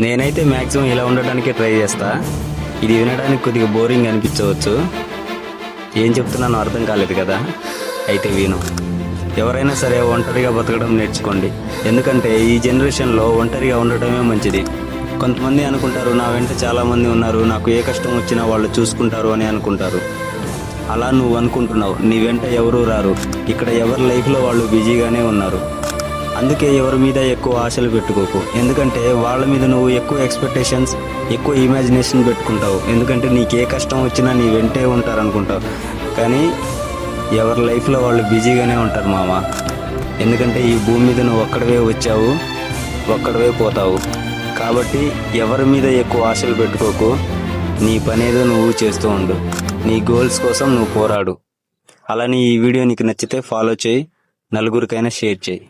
నేనైతే మ్యాక్సిమం ఇలా ఉండడానికే ట్రై చేస్తా. ఇది వినడానికి కొద్దిగా బోరింగ్ అనిపించవచ్చు. ఏం చెప్తున్నానో అర్థం కాలేదు కదా, అయితే విను. ఎవరైనా సరే ఒంటరిగా బతకడం నేర్చుకోండి. ఎందుకంటే ఈ జనరేషన్లో ఒంటరిగా ఉండటమే మంచిది. కొంతమంది అనుకుంటారు, నా వెంట చాలామంది ఉన్నారు, నాకు ఏ కష్టం వచ్చినా వాళ్ళు చూసుకుంటారు అని అనుకుంటారు. అలా నువ్వు అనుకుంటున్నావు. నీ వెంట ఎవరూ రారు. ఇక్కడ ఎవరి లైఫ్లో వాళ్ళు బిజీగానే ఉన్నారు. అందుకే ఎవరి మీద ఎక్కువ ఆశలు పెట్టుకోకు. ఎందుకంటే వాళ్ళ మీద నువ్వు ఎక్కువ ఎక్స్పెక్టేషన్స్, ఎక్కువ ఇమాజినేషన్ పెట్టుకుంటావు. ఎందుకంటే నీకు ఏ కష్టం వచ్చినా నీ వెంటే ఉంటారు అనుకుంటావు. కానీ ఎవరి లైఫ్లో వాళ్ళు బిజీగానే ఉంటారు మామ. ఎందుకంటే ఈ భూమి మీద నువ్వు ఒక్కడవే వచ్చావు, ఒక్కడవే పోతావు. కాబట్టి ఎవరి మీద ఎక్కువ ఆశలు పెట్టుకోకు. నీ పనేదో నువ్వు చేస్తూ ఉండు. నీ గోల్స్ కోసం నువ్వు పోరాడు. అలానే ఈ వీడియో నీకు నచ్చితే ఫాలో చేయి, నలుగురికైనా షేర్ చేయి.